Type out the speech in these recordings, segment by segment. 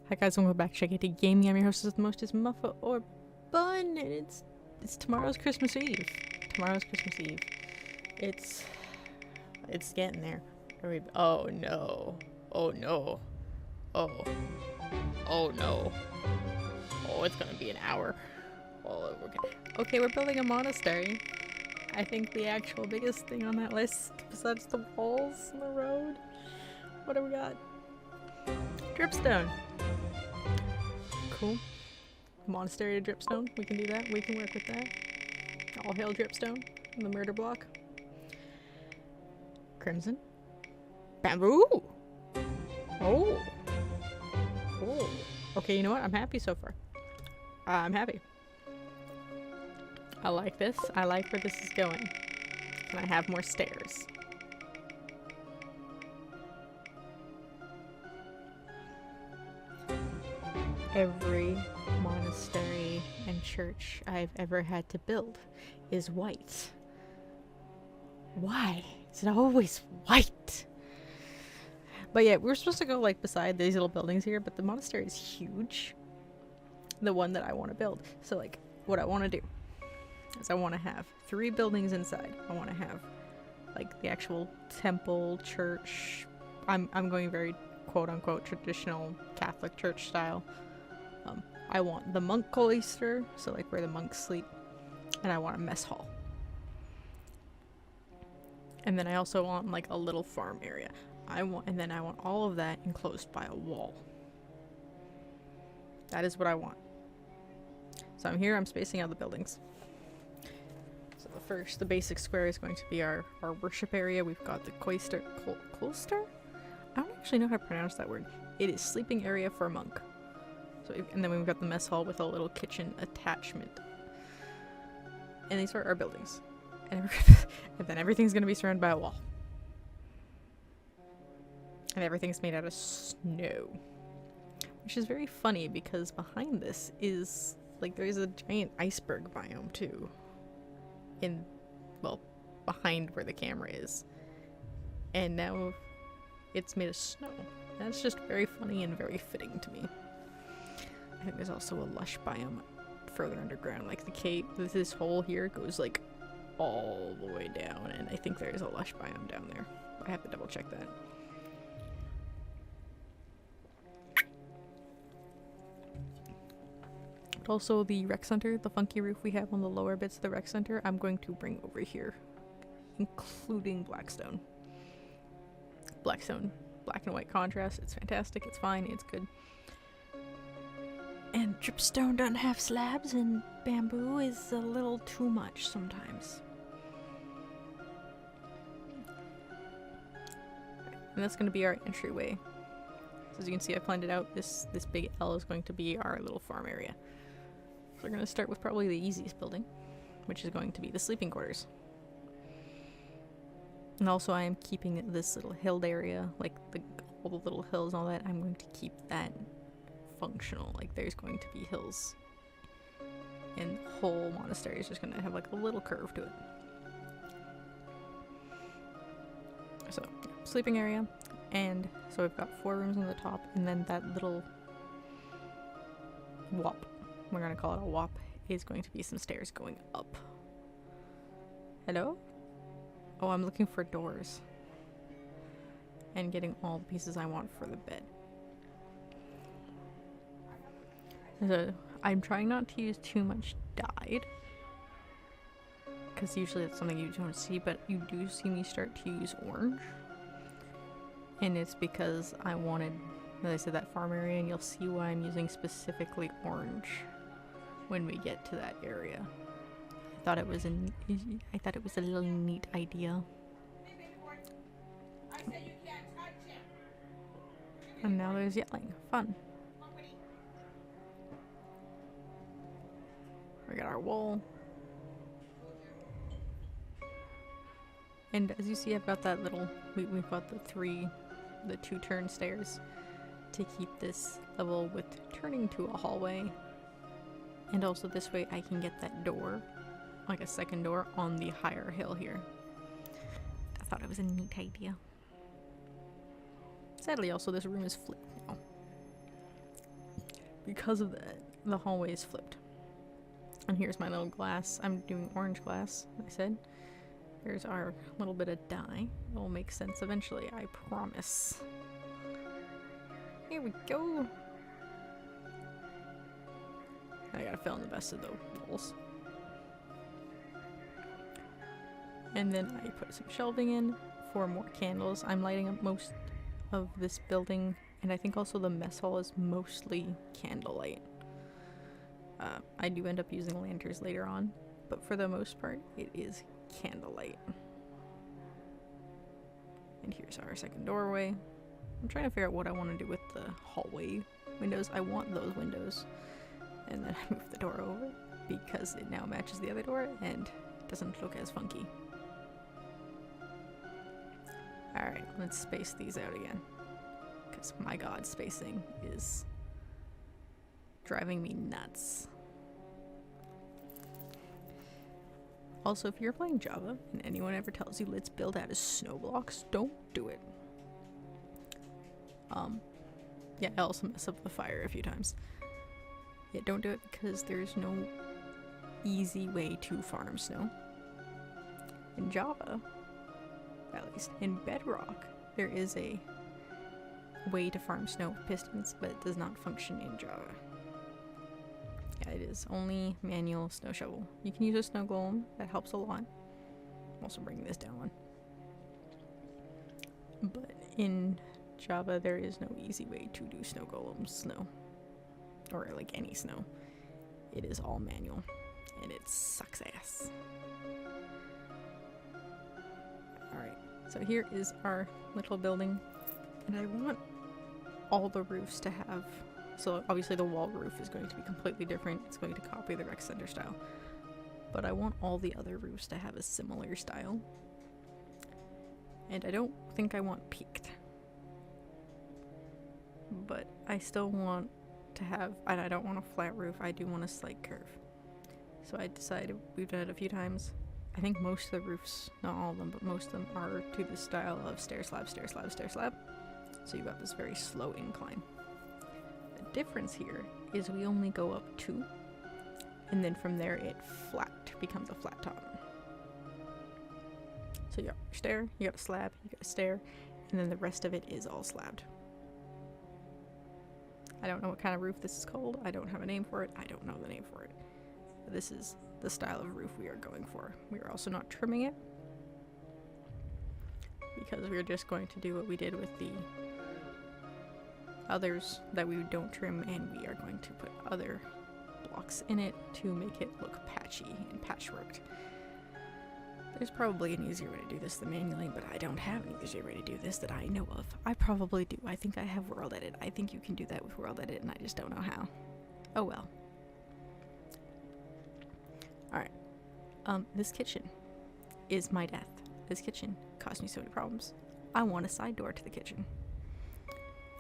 Hi guys, welcome back to Check It Gaming. I'm your hostess with the most, is Muffa or Bun, and it's tomorrow's Christmas Eve. Tomorrow's Christmas Eve. It's getting there. Oh no. Oh no. Oh. Oh no. Oh, it's gonna be an hour. Oh, okay, we're building a monastery. I think the actual biggest thing on that list, besides the walls and the road. What do we got? Dripstone. Cool. Monastery to Dripstone. We can do that. We can work with that. All hail Dripstone. The murder block. Crimson. Bamboo! Oh! Oh. Okay, you know what? I'm happy so far. I'm happy. I like this. I like where this is going. Can I have more stairs? Every monastery and church I've ever had to build is white. Why is it always white? But yeah, we're supposed to go like beside these little buildings here, but the monastery is huge. The one that I want to build. So like, what I want to do is I want to have 3 buildings inside. I want to have like the actual temple, church. I'm going very quote-unquote traditional Catholic church style. I want the monk cloister, so like where the monks sleep, and I want a mess hall. And then I also want like a little farm area. And then I want all of that enclosed by a wall. That is what I want. So I'm spacing out the buildings. So the basic square is going to be our worship area. We've got the cloister. Cloister? I don't actually know how to pronounce that word. It is sleeping area for a monk. And then we've got the mess hall with a little kitchen attachment. And these are our buildings. And then everything's going to be surrounded by a wall. And everything's made out of snow. Which is very funny because behind this is, like, there's a giant iceberg biome too. Behind where the camera is. And now it's made of snow. That's just very funny and very fitting to me. I think there's also a lush biome further underground, like the cave. This hole here goes like all the way down, and I think there's a lush biome down there. I have to double check that. But also the rec center, the funky roof we have on the lower bits of the rec center, I'm going to bring over here, including Blackstone. Blackstone, black and white contrast. It's fantastic. It's fine. It's good. And Dripstone doesn't have slabs, and bamboo is a little too much sometimes. And that's going to be our entryway. So as you can see, I planned it out. This big L is going to be our little farm area. So we're going to start with probably the easiest building, which is going to be the sleeping quarters. And also I am keeping this little hilled area, like all the little hills and all that, I'm going to keep that functional. Like there's going to be hills, and the whole monastery is just going to have like a little curve to it. So sleeping area, and so we've got 4 rooms on the top, and then that little wop, we're going to call it a wop, is going to be some stairs going up. Hello? Oh, I'm looking for doors and getting all the pieces I want for the bed. So I'm trying not to use too much dyed, because usually that's something you don't see, but you do see me start to use orange. And it's because I wanted, as I said, that farm area, and you'll see why I'm using specifically orange when we get to that area. I thought it was a little neat idea. And now there's yelling. Fun. We got our wall. And as you see, I've got that little, we've got the 2 turn stairs to keep this level with turning to a hallway. And also this way I can get that door, like a second door, on the higher hill here. I thought it was a neat idea. Sadly also this room is flipped now. because of that, the hallway is flipped. And here's my little glass. I'm doing orange glass, I said. There's our little bit of dye. It will make sense eventually, I promise. Here we go. I gotta fill in the best of the walls. And then I put some shelving in for more candles. I'm lighting up most of this building, and I think also the mess hall is mostly candlelight. I do end up using lanterns later on, but for the most part, it is candlelight. And here's our second doorway. I'm trying to figure out what I want to do with the hallway windows. I want those windows. And then I move the door over because it now matches the other door and doesn't look as funky. Alright, let's space these out again. Because my god, spacing is driving me nuts. Also, if you're playing Java and anyone ever tells you let's build out of snow blocks, don't do it. Yeah, I also mess up the fire a few times. Yeah, don't do it because there's no easy way to farm snow. In Java, at least in Bedrock, there is a way to farm snow with pistons, but it does not function in Java. Yeah, it is only manual snow shovel. You can use a snow golem, that helps a lot. I'm also bringing this down one. But in Java, there is no easy way to do snow golems snow. Or like any snow. It is all manual. And it sucks ass. Alright, so here is our little building. And I want all the roofs to have... So obviously the wall roof is going to be completely different. It's going to copy the rec center style. But I want all the other roofs to have a similar style. And I don't think I want peaked. But I still want to have, and I don't want a flat roof, I do want a slight curve. So I decided, we've done it a few times. I think most of the roofs, not all of them, but most of them are to the style of stair slab, stair slab, stair slab. So you've got this very slow incline. The difference here is we only go up 2, and then from there it becomes a flat top. So you got your stair, you got a slab, you got a stair, and then the rest of it is all slabbed. I don't know what kind of roof this is called. I don't have a name for it. I don't know the name for it. But this is the style of roof we are going for. We are also not trimming it because we're just going to do what we did with the others that we don't trim, and we are going to put other blocks in it to make it look patchy and patchworked. There's probably an easier way to do this than manually, but I don't have an easier way to do this that I know of. I probably do. I think I have world edit. I think you can do that with world edit, and I just don't know how. Oh well. Alright. This kitchen is my death. This kitchen caused me so many problems. I want a side door to the kitchen.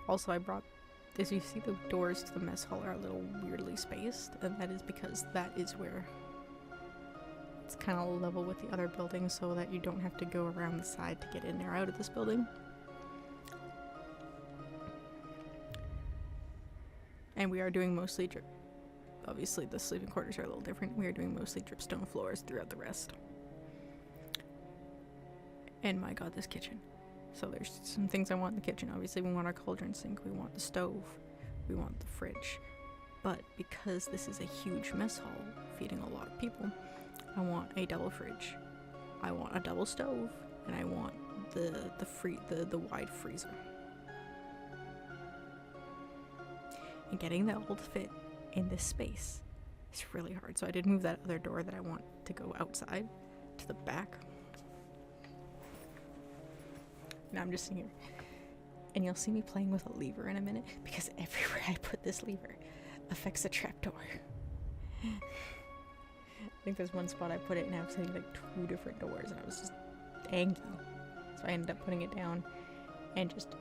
Also, I brought, as you see, the doors to the mess hall are a little weirdly spaced, and that is because that is where it's kind of level with the other buildings so that you don't have to go around the side to get in or out of this building. And we are doing mostly obviously the sleeping quarters are a little different. We are doing mostly dripstone floors throughout the rest. And my god, this kitchen. So there's some things I want in the kitchen. Obviously we want our cauldron sink, we want the stove, we want the fridge. But because this is a huge mess hall feeding a lot of people, I want a double fridge, I want a double stove, and I want the wide freezer. And getting that all to fit in this space is really hard. So I did move that other door that I want to go outside to the back. Now I'm just sitting here, and you'll see me playing with a lever in a minute because everywhere I put this lever affects the trapdoor. I think there's one spot I put it and I was hitting like 2 different doors, and I was just angry. So I ended up putting it down and just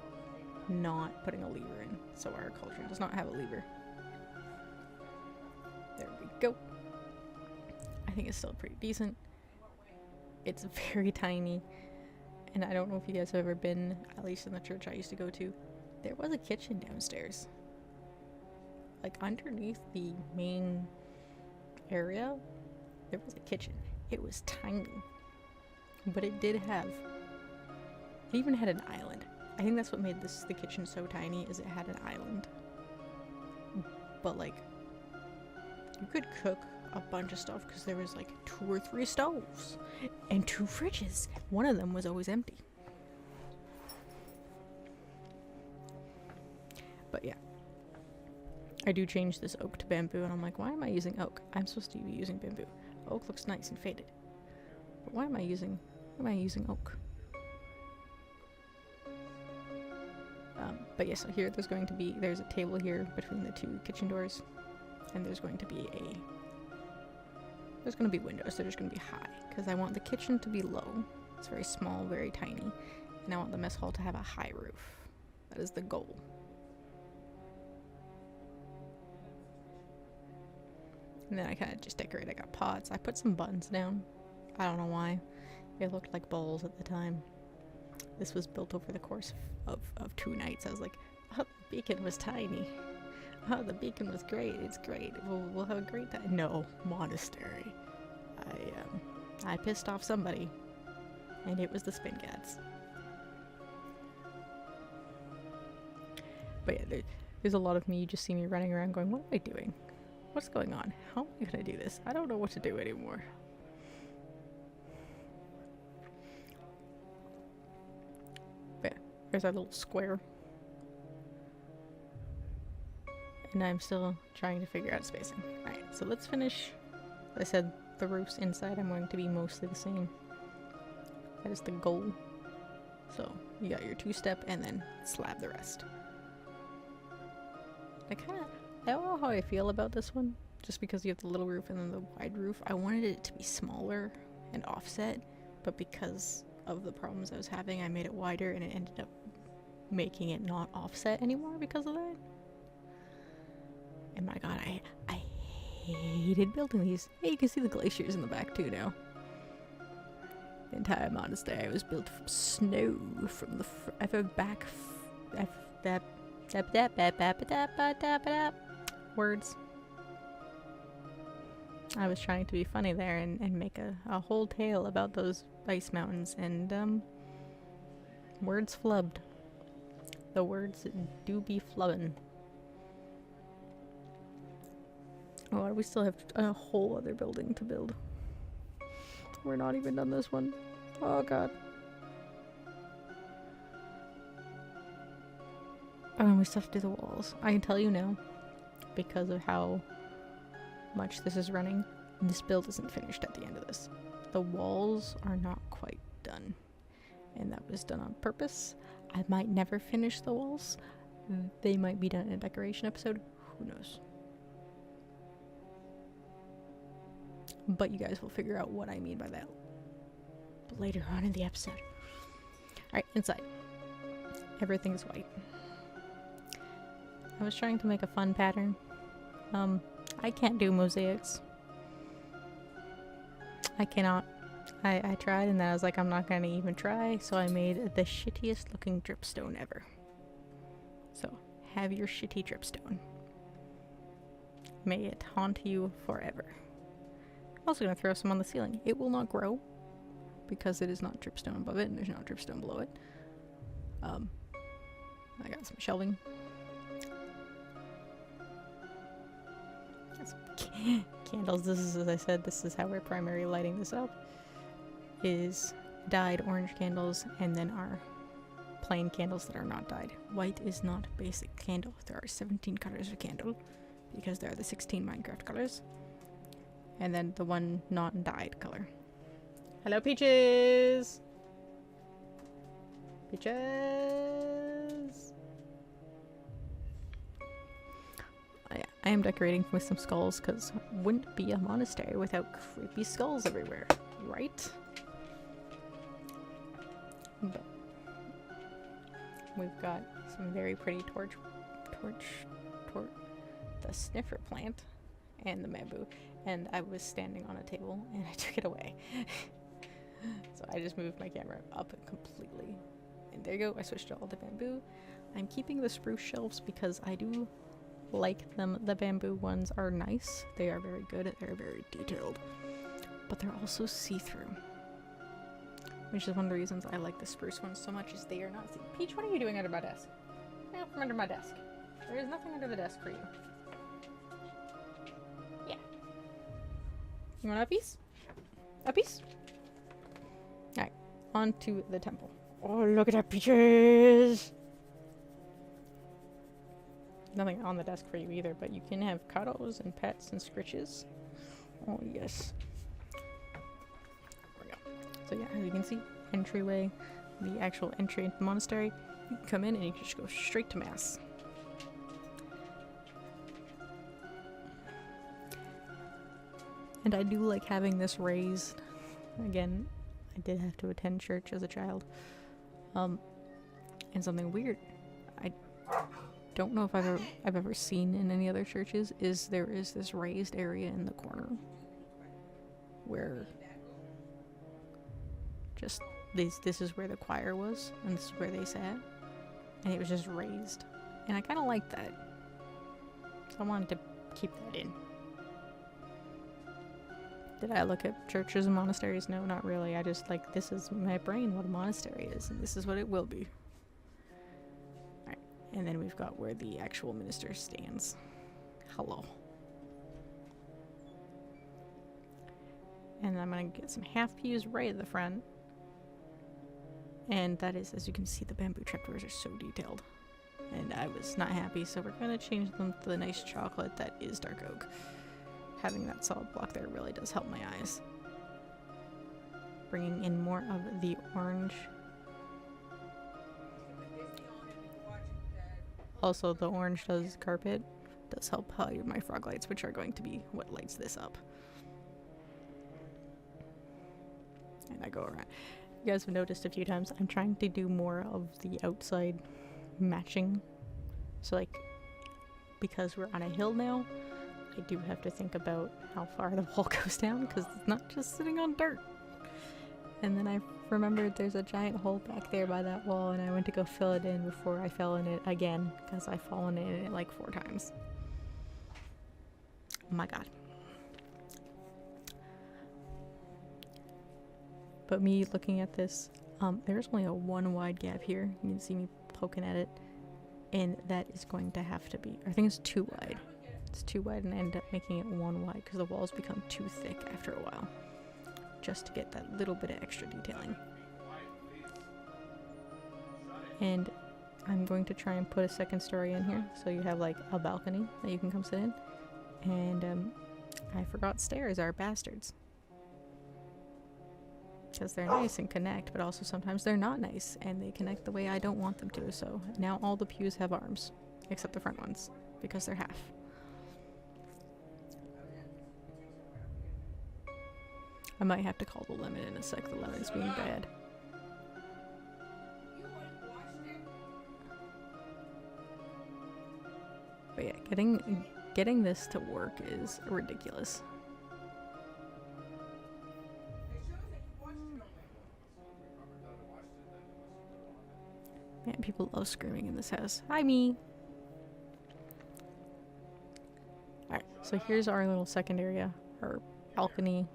not putting a lever in. So our cauldron does not have a lever. There we go. I think it's still pretty decent. It's very tiny. And I don't know if you guys have ever been, at least in the church I used to go to, there was a kitchen downstairs. like underneath the main area, there was a kitchen. It was tiny, but it even had an island. I think that's what made the kitchen so tiny, is it had an island. But like, you could cook a bunch of stuff because there was like 2 or 3 stoves and 2 fridges. One of them was always empty. But yeah, I do change this oak to bamboo, and I'm like, why am I using oak? I'm supposed to be using bamboo. Oak looks nice and faded. But why am I using oak? But yeah, so here there's a table here between the 2 kitchen doors, and there's going to be windows. They're just going to be high, because I want the kitchen to be low. It's very small, very tiny, and I want the mess hall to have a high roof. That is the goal. And then I kind of just decorate. I got pots. I put some buttons down. I don't know why. It looked like bowls at the time. This was built over the course of 2 nights. I was like, oh, the beacon was tiny. Oh, the beacon was great. It's great. We'll have a great time. No, Monastery. I pissed off somebody, and it was the spin cats. But yeah, there's a lot of me. You just see me running around going, what am I doing? What's going on? How am I gonna do this? I don't know what to do anymore. But yeah, there's our little square. And I'm still trying to figure out spacing. Alright, so let's finish. As I said, the roofs inside I'm going to be mostly the same. That is the goal. So, you got your 2-step and then slab the rest. I don't know how I feel about this one, just because you have the little roof and then the wide roof. I wanted it to be smaller and offset, but because of the problems I was having, I made it wider, and it ended up making it not offset anymore because of that. And my god, I hated building these. Hey, you can see the glaciers in the back too now. The entire monastery was built from snow from the back. Words. I was trying to be funny there and make a whole tale about those ice mountains, and words flubbed. The words do be flubbing. Oh, we still have a whole other building to build. We're not even done this one. Oh god. Oh, and we still have to do the walls. I can tell you now, because of how much this is running, this build isn't finished at the end of this. The walls are not quite done, and that was done on purpose. I might never finish the walls. They might be done in a decoration episode. Who knows? But you guys will figure out what I mean by that later on in the episode. Alright, inside. Everything's white. I was trying to make a fun pattern. I can't do mosaics. I cannot. I tried, and then I was like, I'm not gonna even try, so I made the shittiest looking dripstone ever. So, have your shitty dripstone. May it haunt you forever. I'm also gonna throw some on the ceiling. It will not grow, because it is not dripstone above it, and there's not dripstone below it. I got some shelving. Candles. This is, as I said, this is how we're primary lighting this up. Is dyed orange candles, and then our plain candles that are not dyed. White is not basic candle. There are 17 colors of candle, because there are the 16 Minecraft colors. And then the one not dyed color. Hello, Peaches! Peaches! I am decorating with some skulls, because wouldn't be a monastery without creepy skulls everywhere, right? But we've got some very pretty the sniffer plant and the bamboo, and I was standing on a table and I took it away. So I just moved my camera up completely, and there you go. I switched to all the bamboo. I'm keeping the spruce shelves because I do like them. The bamboo ones are nice. They are very good. They're very detailed. But they're also see-through. Which is one of the reasons I like the spruce ones so much, is they are not see- Peach, what are you doing under my desk? Get out from under my desk. There is nothing under the desk for you. Yeah. You want uppies? Uppies? Alright, on to the temple. Oh, look at that, Peaches! Nothing on the desk for you either, but you can have cuddles and pets and scritches. Oh, yes. There we go. So yeah, as you can see, entryway, the actual entry into the monastery. You can come in and you can just go straight to mass. And I do like having this raised. Again, I did have to attend church as a child. And something weird I don't know if I've ever seen in any other churches is there is this raised area in the corner where just this is where the choir was and this is where they sat, and it was just raised, and I kind of like that, so I wanted to keep that in. Did I look at churches and monasteries? No, not really. I just like, this is my brain what a monastery is, and this is what it will be. Alright, and then we've got where the actual minister stands. Hello. And I'm gonna get some half pews right at the front. And that is, as you can see, the bamboo trapdoors are so detailed. And I was not happy, so we're gonna change them to the nice chocolate that is dark oak. Having that solid block there really does help my eyes. Bringing in more of the orange. Also, the orange carpet does help hide my frog lights, which are going to be what lights this up. And I go around. You guys have noticed a few times, I'm trying to do more of the outside matching. So like, because we're on a hill now, I do have to think about how far the wall goes down, because it's not just sitting on dirt. And then I remembered there's a giant hole back there by that wall, and I went to go fill it in before I fell in it again, because I've fallen in it like 4 times. Oh my god. But me looking at this, there's only a 1 wide gap here. You can see me poking at it, and that is going to have to be, I think it's 2 wide. It's 2 wide, and I end up making it 1 wide because the walls become too thick after a while, just to get that little bit of extra detailing. And I'm going to try and put a 2nd story in here, so you have like a balcony that you can come sit in. And I forgot stairs are bastards, because they're nice and connect, but also sometimes they're not nice and they connect the way I don't want them to. So now all the pews have arms, except the front ones, because they're half. I might have to call the lemon in a sec. The lemon's being bad. But yeah, getting this to work is ridiculous. Man, people love screaming in this house. Hi, me! Alright, so here's our little second area, our balcony.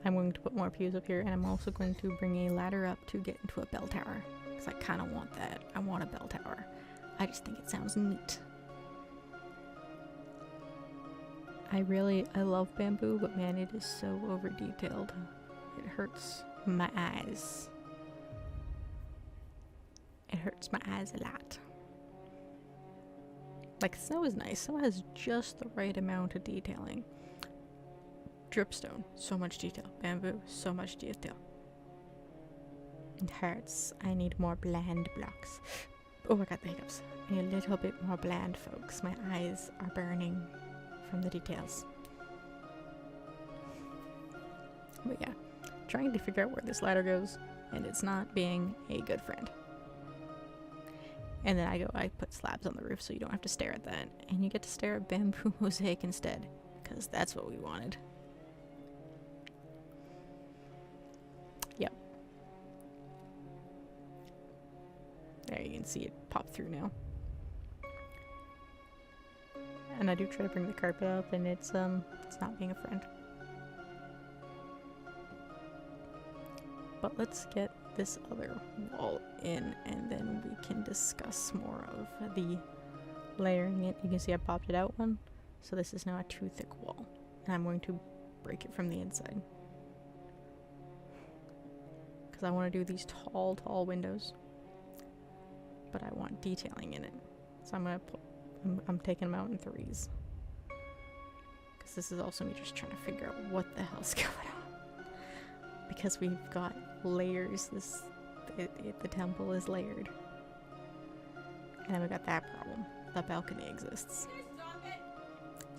I'm going to put more pews up here, and I'm also going to bring a ladder up to get into a bell tower, because I kind of want that. I want a bell tower. I just think it sounds neat. I love bamboo, but man, it is so over detailed. It hurts my eyes. It hurts my eyes a lot. Like, snow is nice. Snow has just the right amount of detailing. Dripstone, so much detail. Bamboo, so much detail. It hurts. I need more bland blocks. Oh, I got the hiccups. I need a little bit more bland, folks. My eyes are burning from the details. But yeah, trying to figure out where this ladder goes, and it's not being a good friend. And then I put slabs on the roof so you don't have to stare at that, and you get to stare at bamboo mosaic instead, because that's what we wanted. Yep. There, you can see it pop through now. And I do try to bring the carpet up, and it's not being a friend. But let's get this other wall in, and then we can discuss more of the layering it. You can see I popped it out one, so this is now a 2 thick wall, and I'm going to break it from the inside. Because I want to do these tall windows, but I want detailing in it. So I'm taking them out in 3s. Because this is also me just trying to figure out what the hell's going on. Because we've got layers. The temple is layered. And then we got that problem. The balcony exists.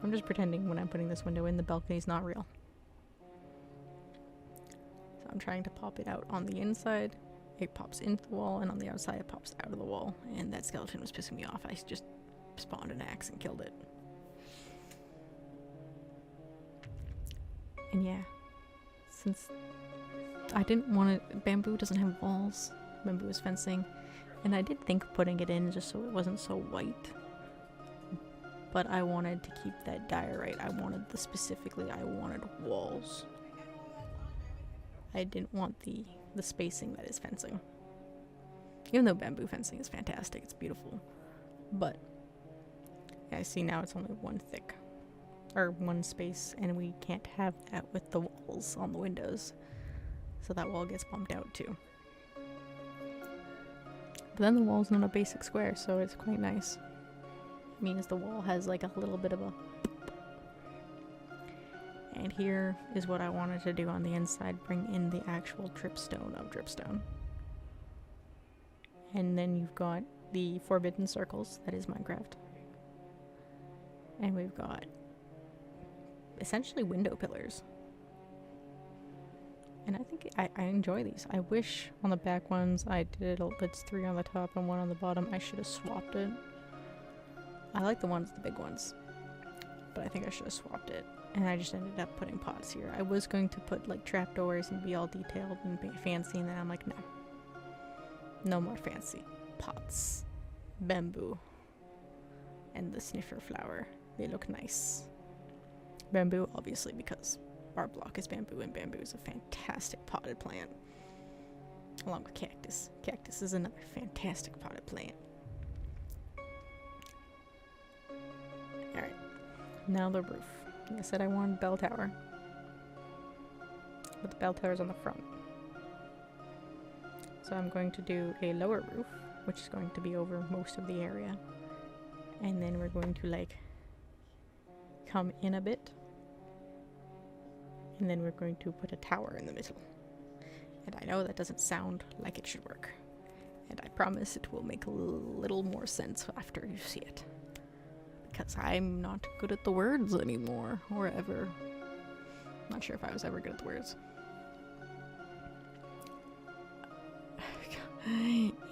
I'm just pretending when I'm putting this window in, the balcony's not real. So I'm trying to pop it out on the inside. It pops into the wall, and on the outside it pops out of the wall. And that skeleton was pissing me off. I just spawned an axe and killed it. And yeah, since I didn't want it, bamboo doesn't have walls. Bamboo is fencing. And I did think of putting it in just so it wasn't so white. But I wanted to keep that diorite. I wanted walls. I didn't want the spacing that is fencing. Even though bamboo fencing is fantastic, it's beautiful. But yeah, I see now it's only 1 thick. Or 1 space, and we can't have that with the walls on the windows. So that wall gets bumped out too. But then the wall's not a basic square, so it's quite nice. It means the wall has like a little bit of a... And here is what I wanted to do on the inside, bring in the actual dripstone of dripstone. And then you've got the forbidden circles, that is Minecraft. And we've got essentially window pillars. And I think I enjoy these. I wish on the back ones I did it's 3 on the top and 1 on the bottom. I should have swapped it. I like the big ones, but I think I should have swapped it. And I just ended up putting pots here. I was going to put like trapdoors and be all detailed and be fancy, and then I'm like, no. No more fancy. Pots. Bamboo. And the sniffer flower. They look nice. Bamboo, obviously, because our block is bamboo, and bamboo is a fantastic potted plant. Along with cactus. Cactus is another fantastic potted plant. Alright. Now the roof. I said I wanted a bell tower. But the bell tower's on the front. So I'm going to do a lower roof, which is going to be over most of the area. And then we're going to like come in a bit. And then we're going to put a tower in the middle. And I know that doesn't sound like it should work. And I promise it will make a little more sense after you see it. Because I'm not good at the words anymore, or ever. Not sure if I was ever good at the words.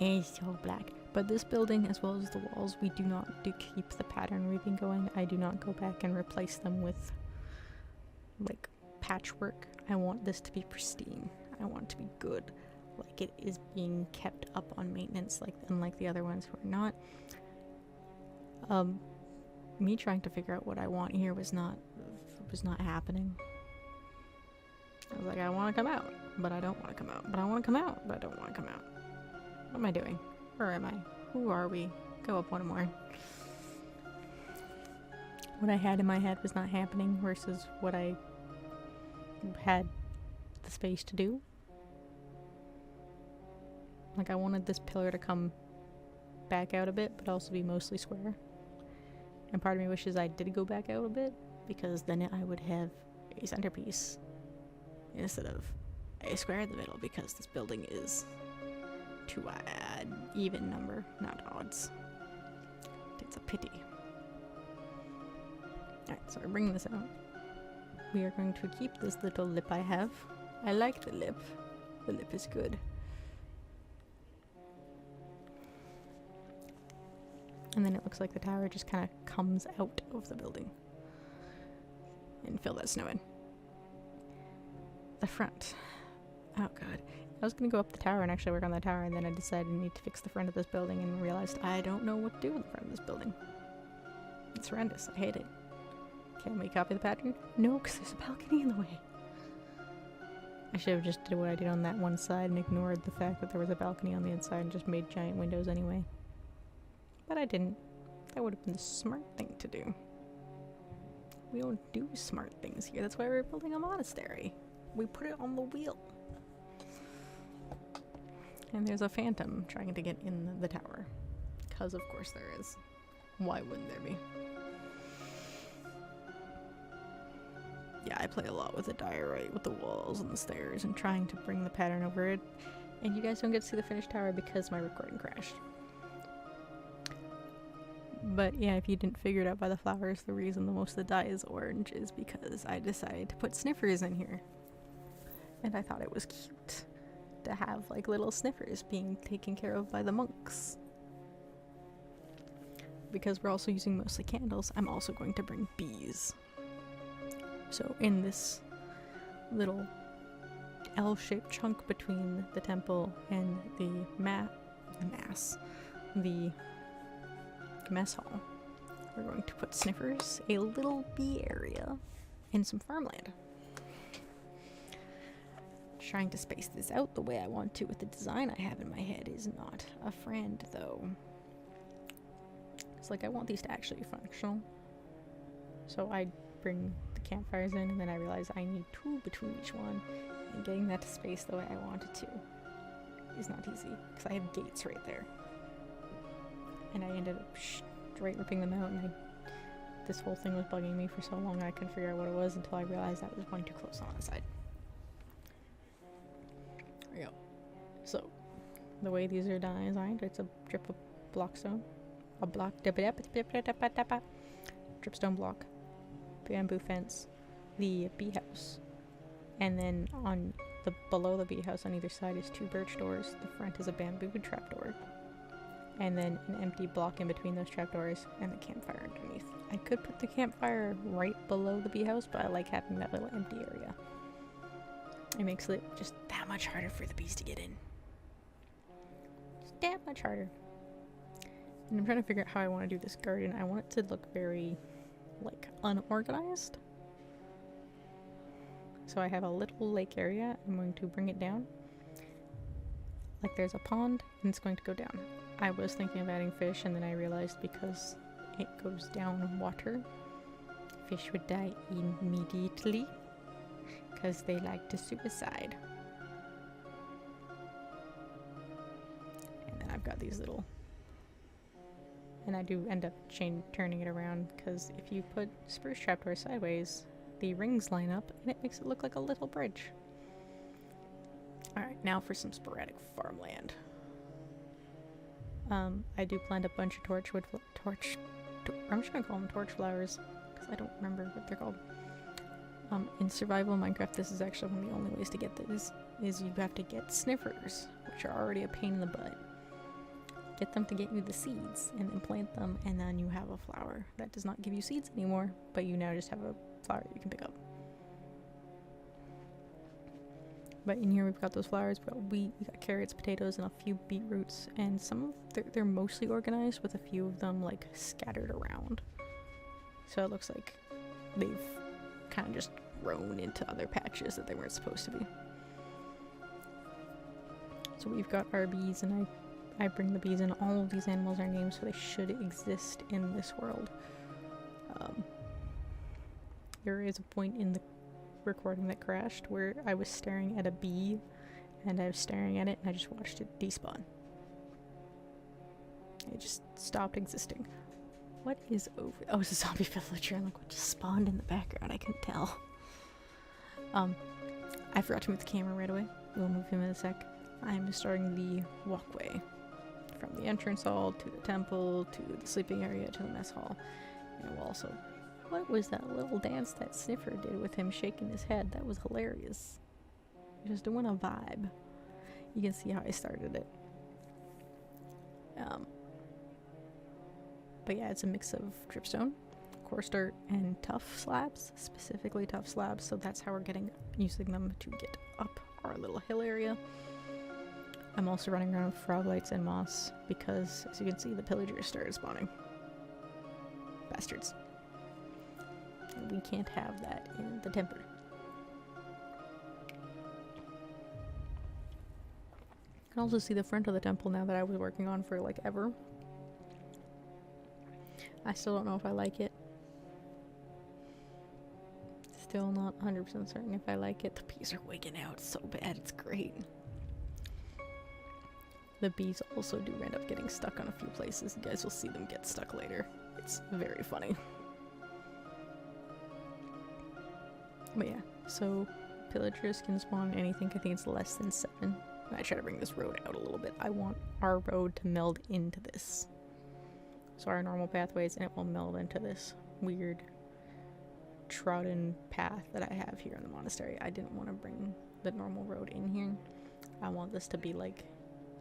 It's so black. But this building, as well as the walls, we do not keep the pattern weaving going. I do not go back and replace them with, like, patchwork. I want this to be pristine. I want it to be good. Like it is being kept up on maintenance, unlike the other ones who are not. Me trying to figure out what I want here was not happening. I was like, I want to come out, but I don't want to come out. But I want to come out, but I don't want to come out. What am I doing? Where am I? Who are we? Go up one more. What I had in my head was not happening versus what I had the space to do. Like, I wanted this pillar to come back out a bit, but also be mostly square. And part of me wishes I did go back out a bit, because then I would have a centerpiece instead of a square in the middle, because this building is to add even number, not odds. It's a pity. Alright, so we're bringing this out. We are going to keep this little lip I have. I like the lip. The lip is good. And then it looks like the tower just kind of comes out of the building. And fill that snow in. The front. Oh god. I was going to go up the tower and actually work on the tower, and then I decided I need to fix the front of this building and realized I don't know what to do with the front of this building. It's horrendous. I hate it. Can we copy the pattern? No, because there's a balcony in the way. I should have just did what I did on that one side and ignored the fact that there was a balcony on the inside and just made giant windows anyway. But I didn't. That would have been the smart thing to do. We don't do smart things here. That's why we're building a monastery. We put it on the wheel. And there's a phantom trying to get in the tower. Because of course there is. Why wouldn't there be? Yeah, I play a lot with the diorite, with the walls and the stairs, and trying to bring the pattern over it. And you guys don't get to see the finished tower because my recording crashed. But yeah, if you didn't figure it out by the flowers, the reason the most of the dye is orange is because I decided to put sniffers in here. And I thought it was cute to have like little sniffers being taken care of by the monks. Because we're also using mostly candles, I'm also going to bring bees. So in this little L-shaped chunk between the temple and the mess hall, we're going to put sniffers, a little bee area, and some farmland. Trying to space this out the way I want to with the design I have in my head is not a friend, though. It's like I want these to actually be functional. So I bring the campfires in, and then I realize I need two between each one, and getting that to space the way I want it to is not easy, because I have gates right there. And I ended up straight ripping them out, and this whole thing was bugging me for so long I couldn't figure out what it was until I realized I was going too close on the side. There we go. So, the way these are designed, it's a drip of blockstone. A block, dripstone block, bamboo fence, the bee house, and then on the below the bee house on either side is two birch doors. The front is a bamboo trapdoor, and then an empty block in between those trapdoors and the campfire underneath. I could put the campfire right below the bee house, but I like having that little empty area. It makes it just that much harder for the bees to get in. Just that much harder. And I'm trying to figure out how I want to do this garden. I want it to look very, like, unorganized. So I have a little lake area. I'm going to bring it down. Like there's a pond, and it's going to go down. I was thinking of adding fish, and then I realized because it goes down water, fish would die immediately. Because they like to suicide. And then I've got these little... And I do end up turning it around, because if you put spruce trapdoor sideways, the rings line up, and it makes it look like a little bridge. Alright, now for some sporadic farmland. I do plant a bunch of I'm just gonna call them torch flowers, because I don't remember what they're called. In survival Minecraft, this is actually one of the only ways to get these, is you have to get sniffers, which are already a pain in the butt. Get them to get you the seeds, and then plant them, and then you have a flower. That does not give you seeds anymore, but you now just have a flower that you can pick up. But in here we've got those flowers, we've got wheat, we got carrots, potatoes, and a few beetroots, and some of they're mostly organized, with a few of them like scattered around. So it looks like they've kind of just grown into other patches that they weren't supposed to be. So we've got our bees, and I bring the bees in. All of these animals are named, so they should exist in this world. There is a point in the recording that crashed where I was staring at a bee, and I was staring at it, and I just watched it despawn. It just stopped existing. What is over? Oh, it's a zombie villager. I'm like, what just spawned in the background? I couldn't tell. I forgot to move the camera right away. We'll move him in a sec. I'm starting the walkway from the entrance hall to the temple to the sleeping area to the mess hall. And we'll also... What was that little dance that Sniffer did with him shaking his head? That was hilarious. Just doing a vibe. You can see how I started it. But yeah, it's a mix of dripstone, coarse dirt, and tough slabs, specifically tough slabs, so that's how we're using them to get up our little hill area. I'm also running around with frog lights and moss because, as you can see, the pillagers started spawning. Bastards. And we can't have that in the temper. I can also see the front of the temple now that I was working on for like ever. I still don't know if I like it. Still not 100% certain if I like it. The bees are wigging out so bad, it's great. The bees also do end up getting stuck on a few places. You guys will see them get stuck later. It's very funny. But yeah, so pillagers can spawn anything. I think it's less than 7. I try to bring this road out a little bit. I want our road to meld into this. So our normal pathways, and it will meld into this weird trodden path that I have here in the monastery. I didn't want to bring the normal road in here. I want this to be like,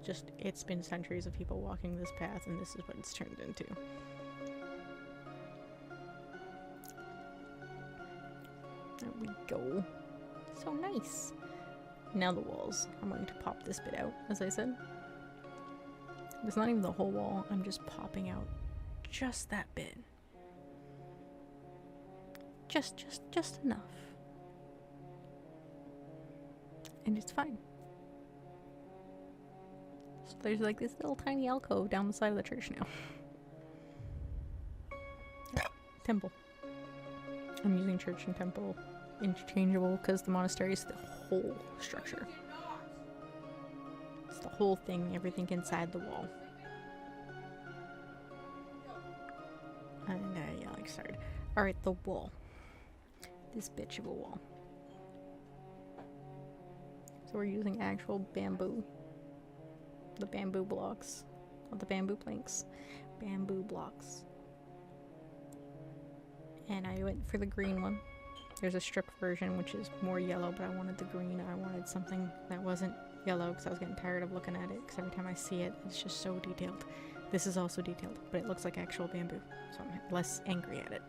just, it's been centuries of people walking this path, and this is what it's turned into. There we go. So nice. Now the walls. I'm going to pop this bit out, as I said. It's not even the whole wall. I'm just popping out just that bit. Just enough. And it's fine. So there's like this little tiny alcove down the side of the church now. Temple. I'm using church and temple interchangeable because the monastery is the whole structure. It's the whole thing, everything inside the wall. And yeah, like started. Alright, the wall. This bitch of a wall. So we're using actual bamboo. The bamboo blocks. Not the bamboo planks. Bamboo blocks. And I went for the green one. There's a strip version which is more yellow, but I wanted the green. I wanted something that wasn't yellow because I was getting tired of looking at it, because every time I see it, it's just so detailed. This is also detailed, but it looks like actual bamboo, so I'm less angry at it.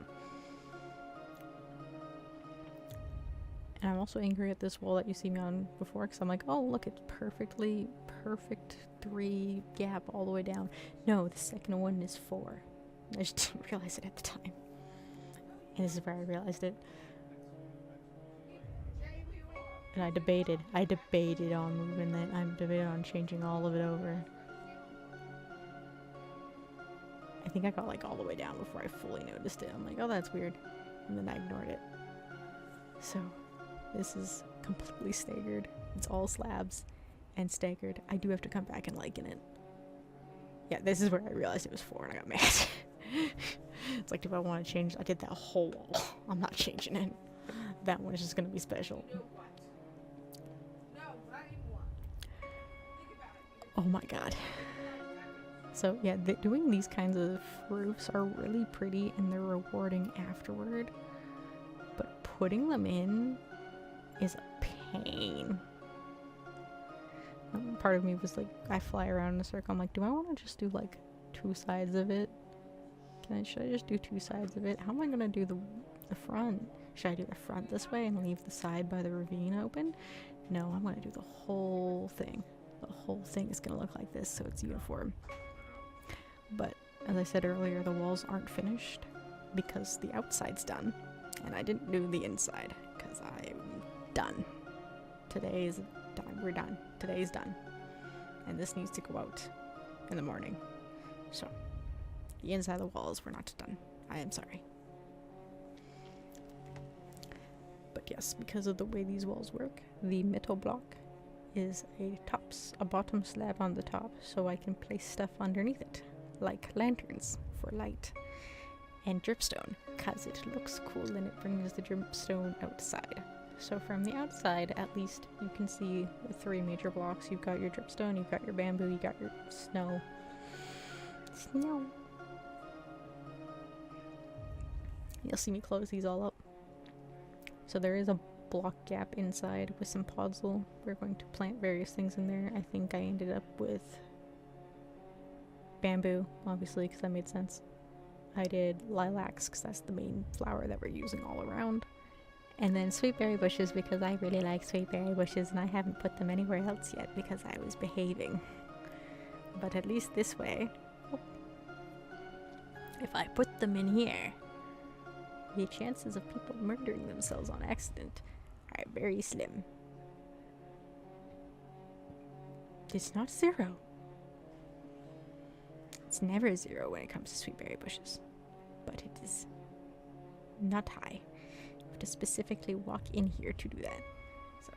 And I'm also angry at this wall that you see me on before, because I'm like, oh look, it's perfect 3 gap all the way down. No, the second one is 4. I just didn't realize it at the time. And this is where I realized it. And I debated on moving that. I debated on changing all of it over. I think I got like all the way down before I fully noticed it. I'm like, oh, that's weird. And then I ignored it. So this is completely staggered. It's all slabs and staggered. I do have to come back and liken it. Yeah, this is where I realized it was 4 and I got mad. It's like, if I want to change, I did that whole wall. I'm not changing it. That one is just going to be special. Oh my god. So yeah, doing these kinds of roofs are really pretty and they're rewarding afterward. But putting them in is a pain. Part of me was like, I fly around in a circle. I'm like, do I want to just do like 2 sides of it? Should I just do 2 sides of it? How am I gonna do the front? Should I do the front this way and leave the side by the ravine open? No, I'm gonna do the whole thing. The whole thing is gonna look like this, so it's uniform. But as I said earlier, the walls aren't finished because the outside's done, and I didn't do the inside because I'm done. Today is done. We're done. Today's done, and this needs to go out in the morning. So the inside of the walls were not done. I am sorry. But yes, because of the way these walls work, the metal block is a bottom slab on the top, so I can place stuff underneath it, like lanterns for light, and dripstone, because it looks cool and it brings the dripstone outside. So from the outside, at least, you can see the 3 major blocks. You've got your dripstone, you've got your bamboo, you got your snow. You'll see me close these all up. So there is a block gap inside with some podzol. We're going to plant various things in there. I think I ended up with bamboo, obviously, because that made sense. I did lilacs, because that's the main flower that we're using all around. And then sweet berry bushes, because I really like sweet berry bushes, and I haven't put them anywhere else yet because I was behaving. But at least this way, if I put them in here, the chances of people murdering themselves on accident are very slim. It's not zero. It's never zero when it comes to sweetberry bushes, but it is not high. You have to specifically walk in here to do that. So,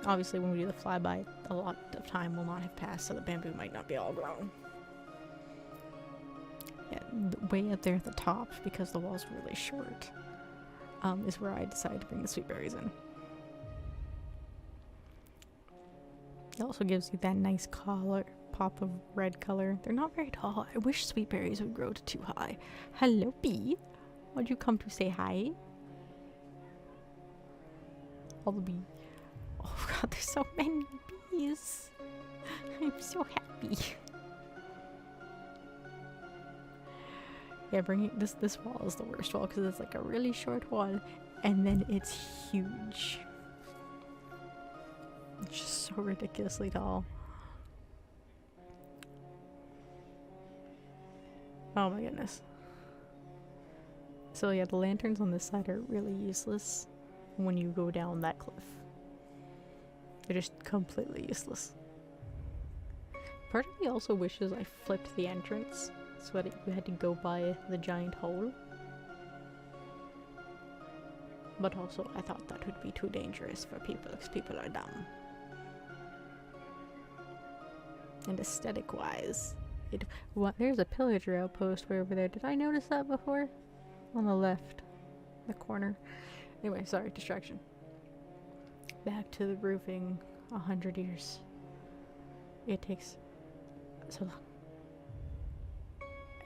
obviously when we do the flyby, a lot of time will not have passed, so the bamboo might not be all grown. Yeah, way up there at the top, because the wall's really short, is where I decided to bring the sweetberries in. It also gives you that nice color, pop of red color. They're not very tall. I wish sweetberries would grow to too high. Hello, bee. Would you come to say hi? All the bee. Oh god, there's so many bees. I'm so happy. Yeah, bringing this wall is the worst wall because it's like a really short wall, and then it's huge. It's just so ridiculously tall. Oh my goodness. So yeah, the lanterns on this side are really useless when you go down that cliff. They're just completely useless. Part of me also wishes I flipped the entrance so that you had to go by the giant hole. But also I thought that would be too dangerous for people because people are dumb. And aesthetic wise, there's a pillager outpost way over there. Did I notice that before? On the left, the corner. Anyway, sorry, distraction. Back to the roofing. 100 years. It takes so long.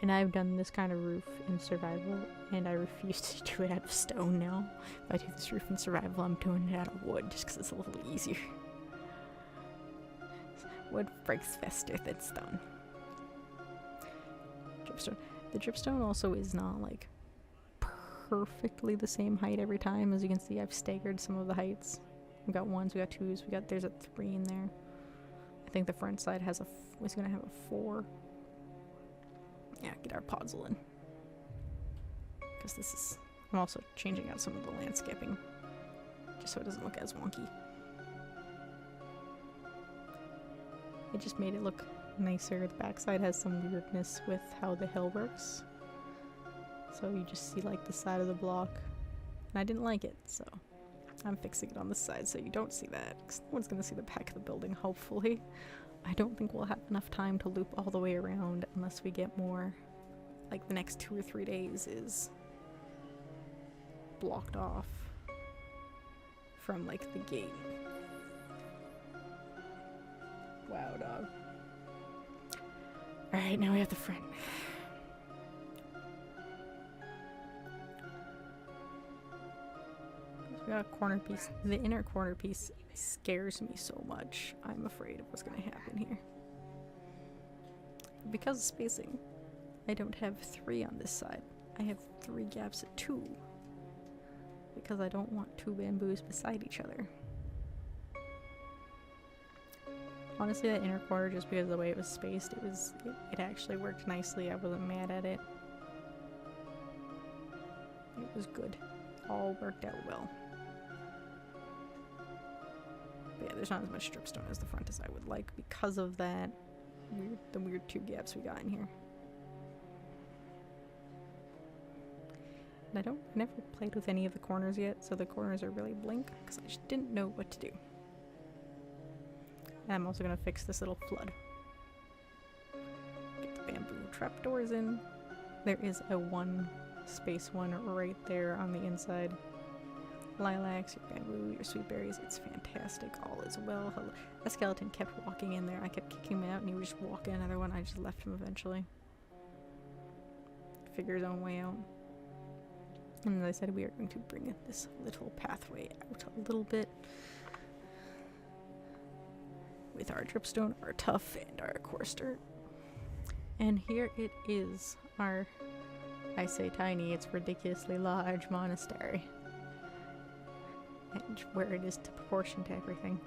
And I've done this kind of roof in survival, and I refuse to do it out of stone now. If I do this roof in survival, I'm doing it out of wood just because it's a little easier. Wood breaks faster than stone. Dripstone. The dripstone also is not like perfectly the same height every time. As you can see, I've staggered some of the heights. We got ones, we got twos, there's a 3 in there. I think the front side has was gonna have a 4. Yeah, get our podzol in. Because I'm also changing out some of the landscaping just so it doesn't look as wonky. It just made it look nicer. The backside has some weirdness with how the hill works. So you just see like the side of the block. And I didn't like it, so I'm fixing it on the side so you don't see that. Because no one's going to see the back of the building, hopefully. I don't think we'll have enough time to loop all the way around unless we get more. Like the next 2 or 3 days is blocked off from like the gate. Wow, dog. Alright, now we have the front. We got a corner piece. The inner corner piece scares me so much. I'm afraid of what's gonna happen here. Because of spacing, I don't have 3 on this side. I have 3 gaps at 2. Because I don't want 2 bamboos beside each other. Honestly, that inner corner, just because of the way it was spaced, it actually worked nicely. I wasn't mad at it. It was good. All worked out well. But yeah, there's not as much dripstone as the front as I would like because of that the weird 2 gaps we got in here. And I never played with any of the corners yet, so the corners are really blank because I just didn't know what to do. And I'm also gonna fix this little flood. Get the bamboo trapdoors in. There is a 1 space one right there on the inside. Lilacs, your bamboo, your sweet berries. It's fantastic. All is well. A skeleton kept walking in there. I kept kicking him out and he would just walk in another one. I just left him eventually. Figure his own way out. And as I said, we are going to bring this little pathway out a little bit. With our dripstone, our tuff, and our coarse dirt. And here it is, our, I say tiny, it's ridiculously large monastery. And where it is to proportion to everything.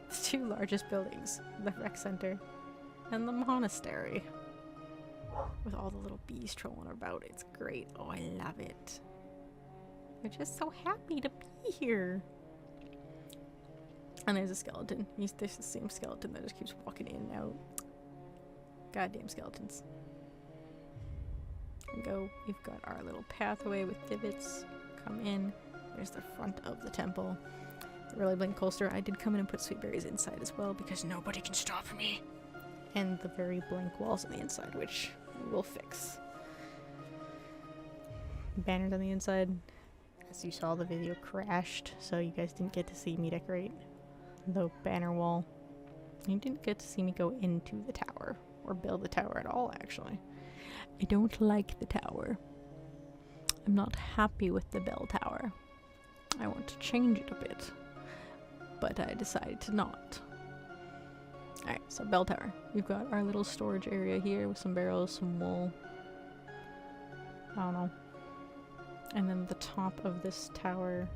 The 2 largest buildings, the rec center and the monastery. with all the little bees trolling about. It's great. Oh, I love it. They're just so happy to be here. And there's a skeleton. There's the same skeleton that just keeps walking in and out. Goddamn skeletons. There we go. We've got our little pathway with divots. Come in. There's the front of the temple. The really blank coaster. I did come in and put sweet berries inside as well because nobody can stop me. And the very blank walls on the inside, which we'll fix. Banners on the inside. As you saw, the video crashed, so you guys didn't get to see me decorate the banner wall. You didn't get to see me go into the tower, or build the tower at all, actually. I don't like the tower. I'm not happy with the bell tower. I want to change it a bit, but I decided to not. Alright, so bell tower. We've got our little storage area here with some barrels, some wool. I don't know. And then the top of this tower...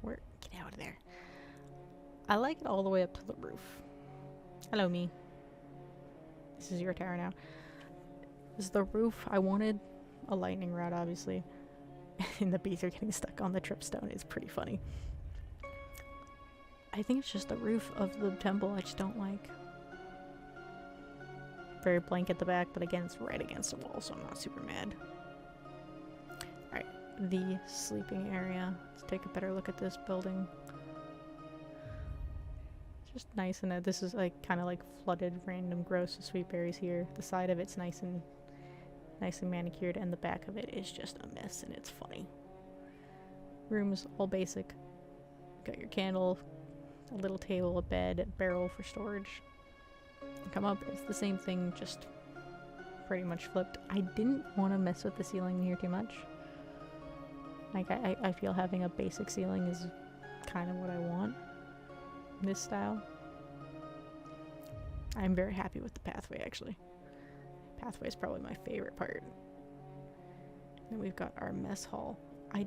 Get out of there. I like it all the way up to the roof. Hello, me. This is your tower now. This is the roof. I wanted a lightning rod, obviously. And the bees are getting stuck on the dripstone. It's pretty funny. I think it's just the roof of the temple I just don't like. Very blank at the back, but again, it's right against the wall, so I'm not super mad. Alright, the sleeping area. Let's take a better look at this building. Just nice, and this is like kind of like flooded random gross with sweet berries here. The side of it's nice and manicured, and the back of it is just a mess, and it's funny. Rooms all basic. Got your candle, a little table, a bed, a barrel for storage. Come up, it's the same thing, just pretty much flipped. I didn't want to mess with the ceiling here too much. Like, I feel having a basic ceiling is kind of what I want in this style. I'm very happy with the pathway, actually. Pathway is probably my favorite part. Then we've got our mess hall. The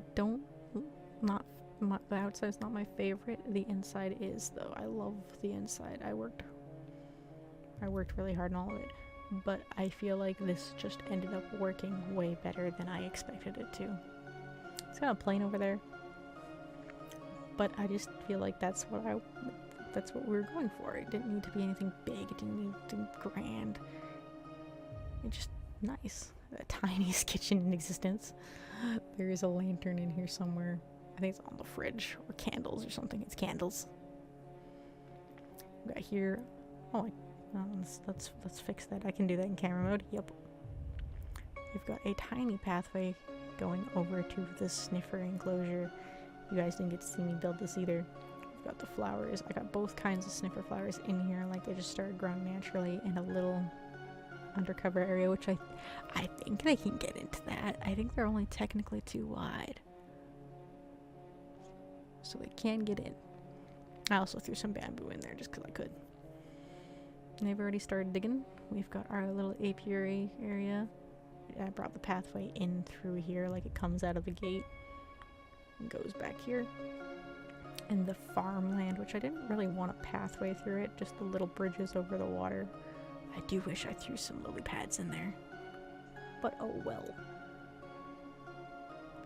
outside's not my favorite. The inside is, though. I love the inside. I worked really hard on all of it, but I feel like this just ended up working way better than I expected it to. It's kind of plain over there, but I just feel like that's what we were going for. It didn't need to be anything big. It didn't need to be grand. It's just nice. The tiniest kitchen in existence. There is a lantern in here somewhere. I think it's on the fridge, or candles or something. It's candles. We got here. Oh, let's fix that. I can do that in camera mode. Yep. We've got a tiny pathway going over to the sniffer enclosure. You guys didn't get to see me build this either. We've got the flowers. I got both kinds of sniffer flowers in here, like they just started growing naturally, in a little undercover area, which I think they can get into that. I think they're only technically too wide, so they can get in. I also threw some bamboo in there just because I could. And they've already started digging. We've got our little apiary area. I brought the pathway in through here, like it comes out of the gate and goes back here. And the farmland, which I didn't really want a pathway through it, just the little bridges over the water. I do wish I threw some lily pads in there, but oh well.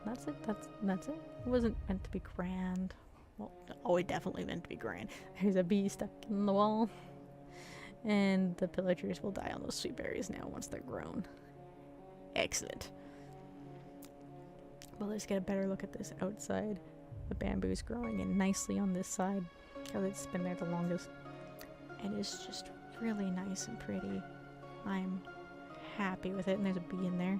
That's it. That's it. It wasn't meant to be grand. Well, oh, it definitely meant to be grand. There's a bee stuck in the wall, and the pillagers will die on those sweet berries now once they're grown. Excellent. Well, let's get a better look at this outside. The bamboo's growing in nicely on this side because it's been there the longest, and it's just really nice and pretty. I'm happy with it, and there's a bee in there.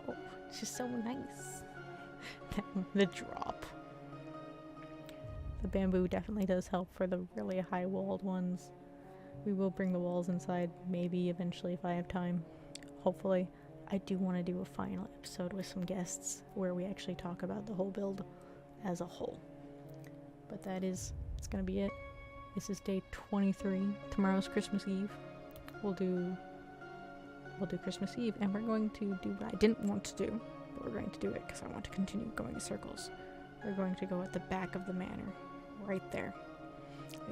Oh, it's just so nice. The drop. The bamboo definitely does help for the really high walled ones. We will bring the walls inside, maybe eventually if I have time. Hopefully. I do want to do a final episode with some guests where we actually talk about the whole build as a whole. But it's gonna be it. This is day 23. Tomorrow's Christmas Eve. We'll do Christmas Eve, and we're going to do what I didn't want to do, but we're going to do it because I want to continue going in circles. We're going to go at the back of the manor, right there.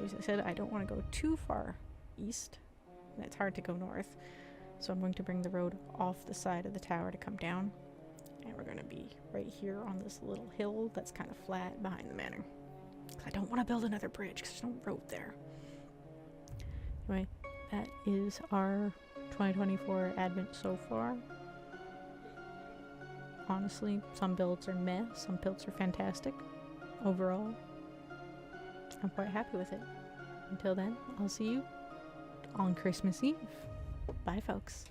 As I said, I don't want to go too far east. It's hard to go north. So I'm going to bring the road off the side of the tower to come down. And we're going to be right here on this little hill that's kind of flat behind the manor. I don't want to build another bridge because there's no road there. Anyway, that is our 2024 Advent so far. Honestly, some builds are meh, some builds are fantastic. Overall, I'm quite happy with it. Until then, I'll see you on Christmas Eve. Bye, folks.